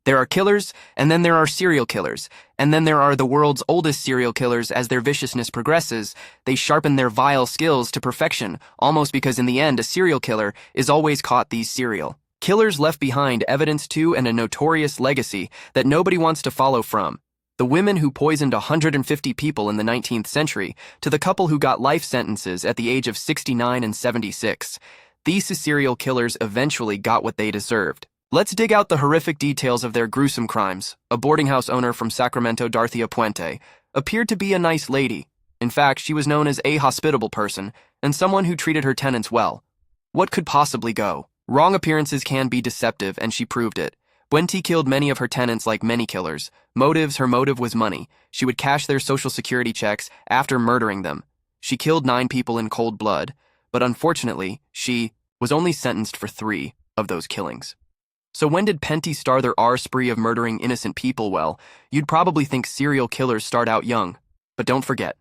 There are killers, and then there are serial killers, and then there are the world's oldest serial killers. As their viciousness progresses, they sharpen their vile skills to perfection, almost because in the end a serial killer is always caught. These serial killers left behind evidence too, and a notorious legacy that nobody wants to follow, from the women who poisoned 150 people in the 19th century to the couple who got life sentences at the age of 69 and 76. These serial killers eventually got what they deserved. Let's dig out the horrific details of their gruesome crimes. A boarding house owner from Sacramento, Darthea Puente, appeared to be a nice lady. In fact, she was known as a hospitable person and someone who treated her tenants well. What could possibly go wrong? Appearances can be deceptive, and she proved it. Puente killed many of her tenants like many killers. Her motive was money. She would cash their social security checks after murdering them. She killed 9 people in cold blood, but unfortunately, she was only sentenced for 3 of those killings. So when did Puente start their spree of murdering innocent people? Well, you'd probably think serial killers start out young, but don't forget,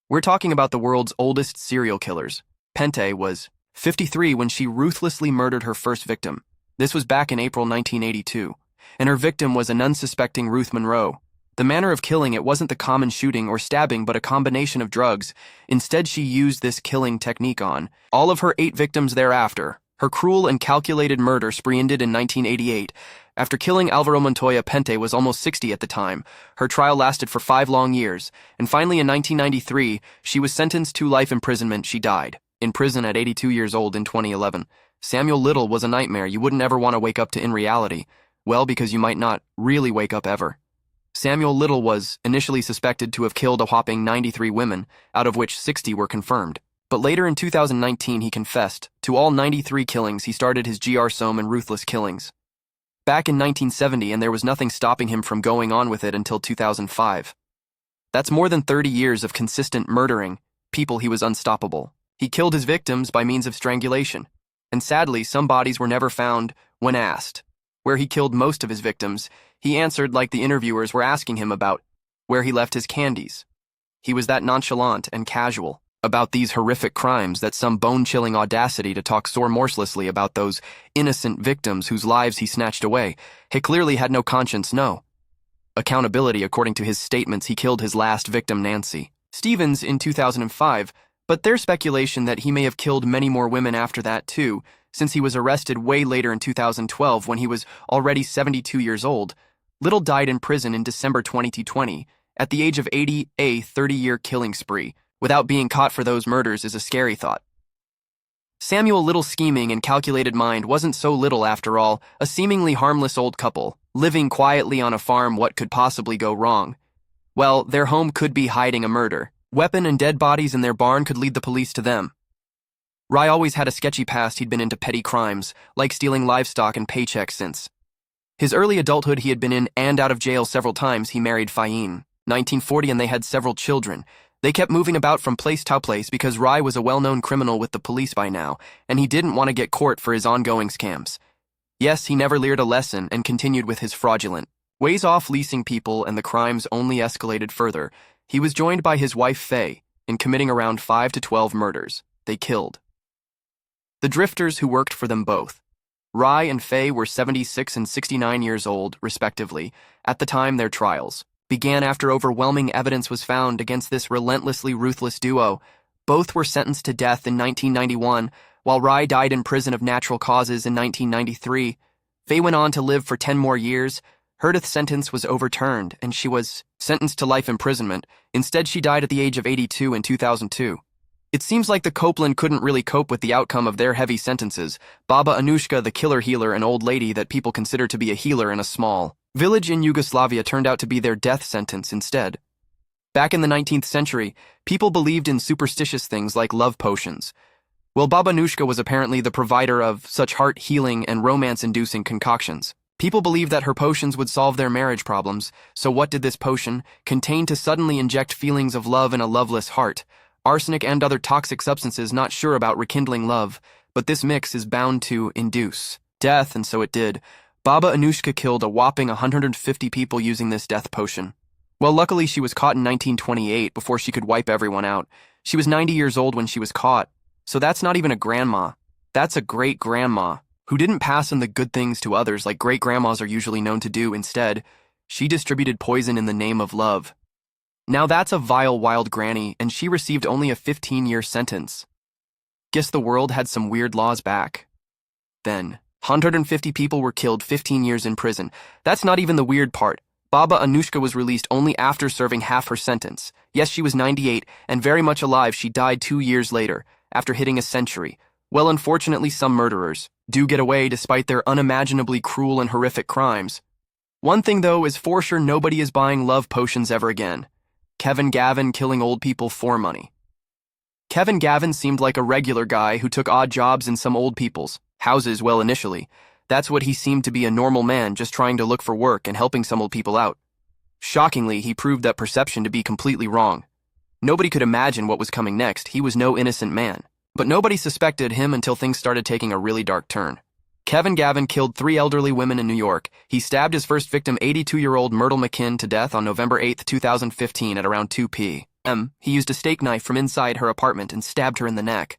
we're talking about the world's oldest serial killers. Puente was 53 when she ruthlessly murdered her first victim. This was back in April 1982, and her victim was an unsuspecting Ruth Monroe. The manner of killing, it wasn't the common shooting or stabbing, but a combination of drugs. Instead, she used this killing technique on all of her 8 victims thereafter. Her cruel and calculated murder spree ended in 1988. After killing Alvaro Montoya, Puente was almost 60 at the time. Her trial lasted for 5 long years, and finally in 1993, she was sentenced to life imprisonment. She died in prison at 82 years old in 2011. Samuel Little was a nightmare you wouldn't ever want to wake up to in reality. Well, because you might not really wake up ever. Samuel Little was initially suspected to have killed a whopping 93 women, out of which 60 were confirmed. But later in 2019, he confessed to all 93 killings. He started his gruesome and ruthless killings back in 1970, and there was nothing stopping him from going on with it until 2005. That's more than 30 years of consistent murdering people. He was unstoppable. He killed his victims by means of strangulation, and sadly, some bodies were never found. When asked where he killed most of his victims, he answered like the interviewers were asking him about where he left his candies. He was that nonchalant and casual about these horrific crimes, that some bone-chilling audacity to talk so remorselessly about those innocent victims whose lives he snatched away. He clearly had no conscience, no accountability. According to his statements, he killed his last victim, Nancy Stevens, in 2005, but there's speculation that he may have killed many more women after that too, since he was arrested way later in 2012 when he was already 72 years old. Little died in prison in December 2020 at the age of 80. A 30-year killing spree without being caught for those murders is a scary thought. Samuel Little's scheming and calculated mind wasn't so little after all. A seemingly harmless old couple, living quietly on a farm. What could possibly go wrong? Well, their home could be hiding a murder weapon, and dead bodies in their barn could lead the police to them. Rye always had a sketchy past. He'd been into petty crimes, like stealing livestock and paychecks. Since his early adulthood, he had been in and out of jail several times. He married Fayeen, 1940, and they had several children. They kept moving about from place to place because Rye was a well-known criminal with the police by now, and he didn't want to get caught for his ongoing scams. Yes, he never learned a lesson and continued with his fraudulent ways, off-leasing people, and the crimes only escalated further. He was joined by his wife, Faye, in committing around 5 to 12 murders. They killed the drifters who worked for them both. Rye and Faye were 76 and 69 years old, respectively, at the time their trials began. After overwhelming evidence was found against this relentlessly ruthless duo, both were sentenced to death in 1991, while Rye died in prison of natural causes in 1993. Faye went on to live for 10 more years. Her death sentence was overturned, and she was sentenced to life imprisonment. Instead, she died at the age of 82 in 2002. It seems like the Copeland couldn't really cope with the outcome of their heavy sentences. Baba Anushka, the killer healer, an old lady that people consider to be a healer in a small village in Yugoslavia, turned out to be their death sentence instead. Back in the 19th century, people believed in superstitious things like love potions. Well, Baba Anushka was apparently the provider of such heart-healing and romance-inducing concoctions. People believed that her potions would solve their marriage problems, so what did this potion contain to suddenly inject feelings of love in a loveless heart? Arsenic and other toxic substances, not sure about rekindling love, but this mix is bound to induce death, and so it did. Baba Anushka killed a whopping 150 people using this death potion. Well, luckily she was caught in 1928 before she could wipe everyone out. She was 90 years old when she was caught, so that's not even a grandma. That's a great-grandma who didn't pass on the good things to others like great-grandmas are usually known to do. Instead, she distributed poison in the name of love. Now that's a vile, wild granny, and she received only a 15-year sentence. Guess the world had some weird laws back then. 150 people were killed, 15 years in prison. That's not even the weird part. Baba Anushka was released only after serving half her sentence. Yes, she was 98 and very much alive. She died 2 years later, after hitting a century. Well, unfortunately, some murderers do get away despite their unimaginably cruel and horrific crimes. One thing, though, is for sure nobody is buying love potions ever again. Kevin Gavin killing old people for money. Kevin Gavin seemed like a regular guy who took odd jobs in some old people's houses. Well, initially, that's what he seemed to be, a normal man just trying to look for work and helping some old people out. Shockingly, he proved that perception to be completely wrong. Nobody could imagine what was coming next. He was no innocent man. But nobody suspected him until things started taking a really dark turn. Kevin Gavin killed 3 elderly women in New York. He stabbed his first victim, 82-year-old Myrtle McKinn, to death on November 8, 2015 at around 2 p.m. He used a steak knife from inside her apartment and stabbed her in the neck.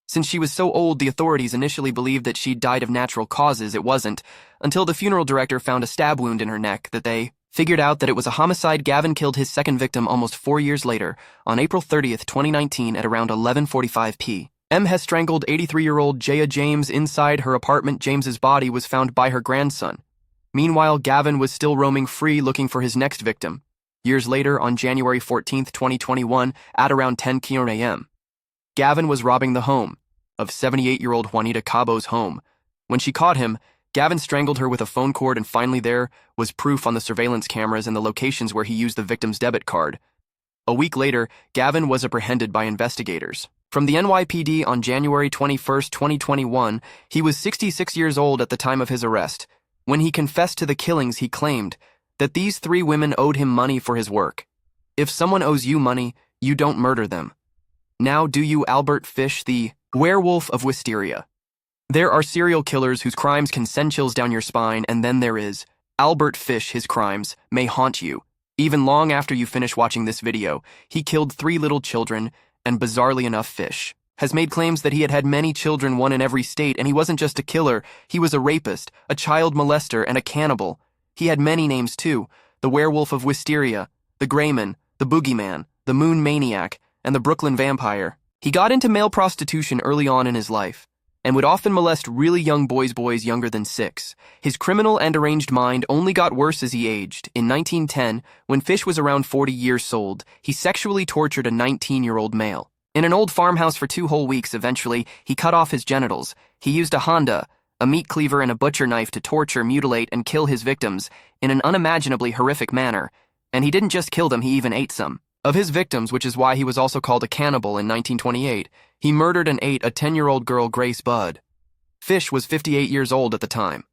Since she was so old, the authorities initially believed that she'd died of natural causes. It wasn't until the funeral director found a stab wound in her neck that they figured out that it was a homicide. Gavin killed his second victim almost 4 years later, on April 30th, 2019 at around 11:45 p.m. has strangled 83-year-old Jaya James inside her apartment. James's body was found by her grandson. Meanwhile, Gavin was still roaming free looking for his next victim. Years later, on January 14th, 2021, at around 10 a.m., Gavin was robbing the home of 78-year-old Juanita Cabo's home. When she caught him, Gavin strangled her with a phone cord, and finally there was proof on the surveillance cameras and the locations where he used the victim's debit card. A week later, Gavin was apprehended by investigators from the NYPD on January 21, 2021. He was 66 years old at the time of his arrest. When he confessed to the killings, he claimed that these 3 women owed him money for his work. If someone owes you money, you don't murder them. Now do you? Albert Fish, the werewolf of Wisteria. There are serial killers whose crimes can send chills down your spine, and then there is Albert Fish. His crimes may haunt you. Even long after you finish watching this video, he killed 3 little children, and bizarrely enough, Fish has made claims that he had had many children, one in every state, and he wasn't just a killer, he was a rapist, a child molester, and a cannibal. He had many names too: the werewolf of Wisteria, the Greyman, the boogeyman, the moon maniac, and the Brooklyn vampire. He got into male prostitution early on in his life, and would often molest really young boys younger than 6. His criminal and deranged mind only got worse as he aged. In 1910, when Fish was around 40 years old, he sexually tortured a 19-year-old male in an old farmhouse for 2 whole weeks. Eventually, he cut off his genitals. He used a Honda, a meat cleaver, and a butcher knife to torture, mutilate, and kill his victims in an unimaginably horrific manner. And he didn't just kill them, he even ate some of his victims, which is why he was also called a cannibal. In 1928, he murdered and ate a 10-year-old girl, Grace Budd. Fish was 58 years old at the time.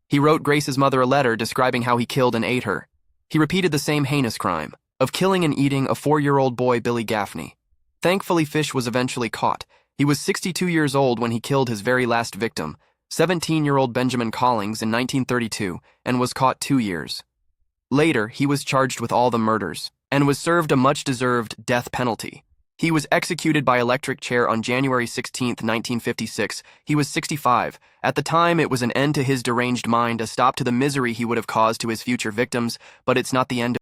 He wrote Grace's mother a letter describing how he killed and ate her. He repeated the same heinous crime of killing and eating a 4-year-old boy, Billy Gaffney. Thankfully, Fish was eventually caught. He was 62 years old when he killed his very last victim, 17-year-old Benjamin Collings, in 1932, and was caught 2 years later. He was charged with all the murders and was served a much-deserved death penalty. He was executed by electric chair on January 16, 1956. He was 65. At the time, it was an end to his deranged mind, a stop to the misery he would have caused to his future victims, but it's not the end.